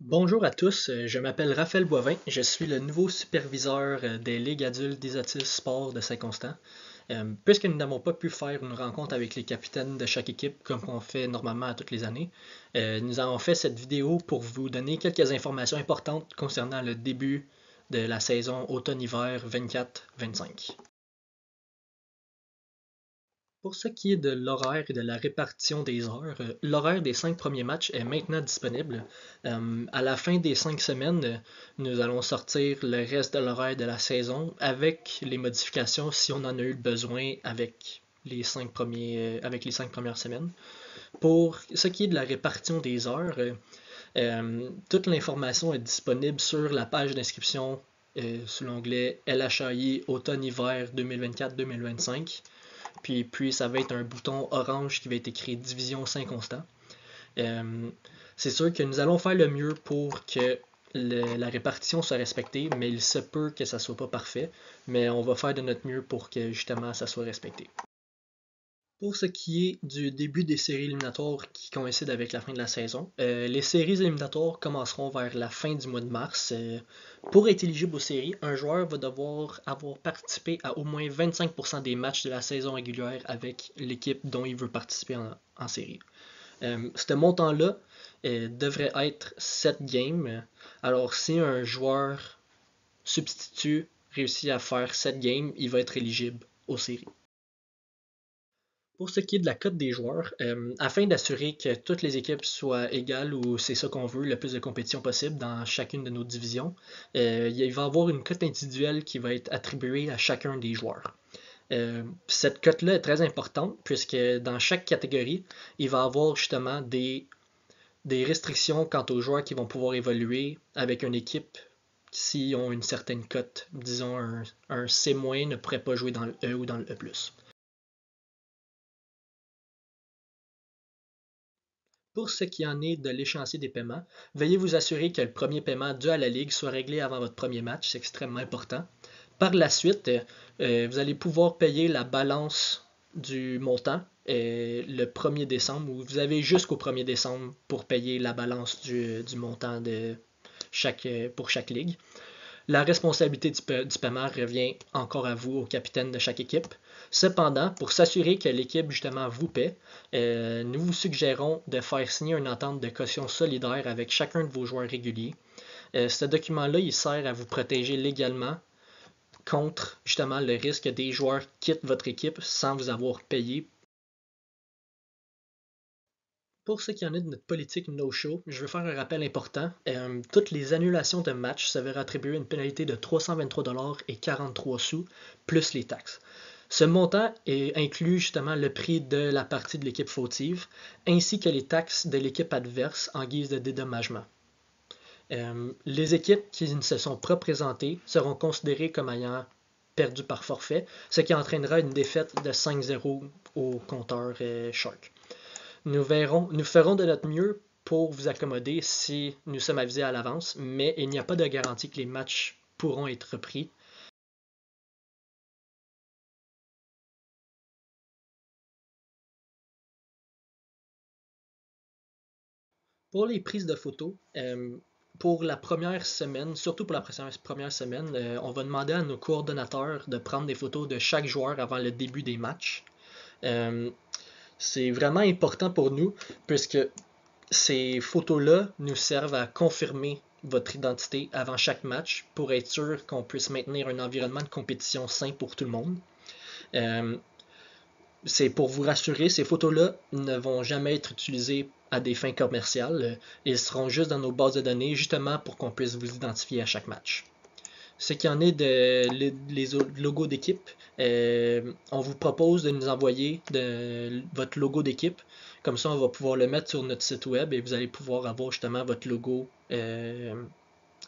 Bonjour à tous, je m'appelle Raphaël Boivin, je suis le nouveau superviseur des ligues adultes d'Isatis Sport de Saint-Constant. Puisque nous n'avons pas pu faire une rencontre avec les capitaines de chaque équipe comme on fait normalement à toutes les années, nous avons fait cette vidéo pour vous donner quelques informations importantes concernant le début de la saison automne-hiver 24-25. Pour ce qui est de l'horaire et de la répartition des heures, l'horaire des 5 premiers matchs est maintenant disponible. À la fin des 5 semaines, nous allons sortir le reste de l'horaire de la saison avec les modifications si on en a eu besoin avec les 5 premières semaines. Pour ce qui est de la répartition des heures, toute l'information est disponible sur la page d'inscription sous l'onglet LHAI automne-hiver 2024-2025. Puis ça va être un bouton orange qui va être écrit Division Saint-Constant. C'est sûr que nous allons faire le mieux pour que la répartition soit respectée, mais il se peut que ça soit pas parfait, mais on va faire de notre mieux pour que justement ça soit respecté. Pour ce qui est du début des séries éliminatoires qui coïncident avec la fin de la saison, les séries éliminatoires commenceront vers la fin du mois de mars. Pour être éligible aux séries, un joueur va devoir avoir participé à au moins 25% des matchs de la saison régulière avec l'équipe dont il veut participer en série. Ce montant-là devrait être 7 games. Alors si un joueur substitut réussit à faire 7 games, il va être éligible aux séries. Pour ce qui est de la cote des joueurs, afin d'assurer que toutes les équipes soient égales ou c'est ça qu'on veut, le plus de compétition possible dans chacune de nos divisions, il va y avoir une cote individuelle qui va être attribuée à chacun des joueurs. Cette cote-là est très importante puisque dans chaque catégorie, il va y avoir justement des restrictions quant aux joueurs qui vont pouvoir évoluer avec une équipe s'ils ont une certaine cote. Disons un C- ne pourrait pas jouer dans le E ou dans le E+. Pour ce qui en est de l'échéancier des paiements, veuillez vous assurer que le premier paiement dû à la Ligue soit réglé avant votre premier match, c'est extrêmement important. Par la suite, vous allez pouvoir payer la balance du montant le 1er décembre, ou vous avez jusqu'au 1er décembre pour payer la balance du montant pour chaque ligue. La responsabilité du paiement revient encore à vous, au capitaine de chaque équipe. Cependant, pour s'assurer que l'équipe justement vous paie, nous vous suggérons de faire signer une entente de caution solidaire avec chacun de vos joueurs réguliers. Ce document-là, il sert à vous protéger légalement contre justement le risque que des joueurs quittent votre équipe sans vous avoir payé. Pour ce qui en est de notre politique no-show, je veux faire un rappel important. Toutes les annulations de matchs se verront attribuer une pénalité de 323 et 43 sous, plus les taxes. Ce montant inclut justement le prix de la partie de l'équipe fautive, ainsi que les taxes de l'équipe adverse en guise de dédommagement. Les équipes qui ne se sont pas présentées seront considérées comme ayant perdu par forfait, ce qui entraînera une défaite de 5-0 au compteur Shark. Nous ferons de notre mieux pour vous accommoder si nous sommes avisés à l'avance, mais il n'y a pas de garantie que les matchs pourront être repris. Pour les prises de photos, pour la première semaine, surtout pour la première semaine, on va demander à nos coordonnateurs de prendre des photos de chaque joueur avant le début des matchs. C'est vraiment important pour nous puisque ces photos-là nous servent à confirmer votre identité avant chaque match pour être sûr qu'on puisse maintenir un environnement de compétition sain pour tout le monde. Euh, c'est pour vous rassurer, ces photos-là ne vont jamais être utilisées à des fins commerciales. Ils seront juste dans nos bases de données, justement pour qu'on puisse vous identifier à chaque match. Ce qui en est les logos d'équipe, on vous propose de nous envoyer votre logo d'équipe. Comme ça, on va pouvoir le mettre sur notre site web et vous allez pouvoir avoir justement votre logo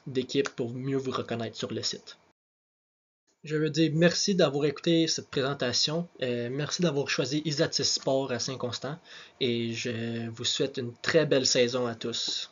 d'équipe pour mieux vous reconnaître sur le site. Je veux dire merci d'avoir écouté cette présentation. Merci d'avoir choisi Isatis Sport à Saint-Constant et je vous souhaite une très belle saison à tous.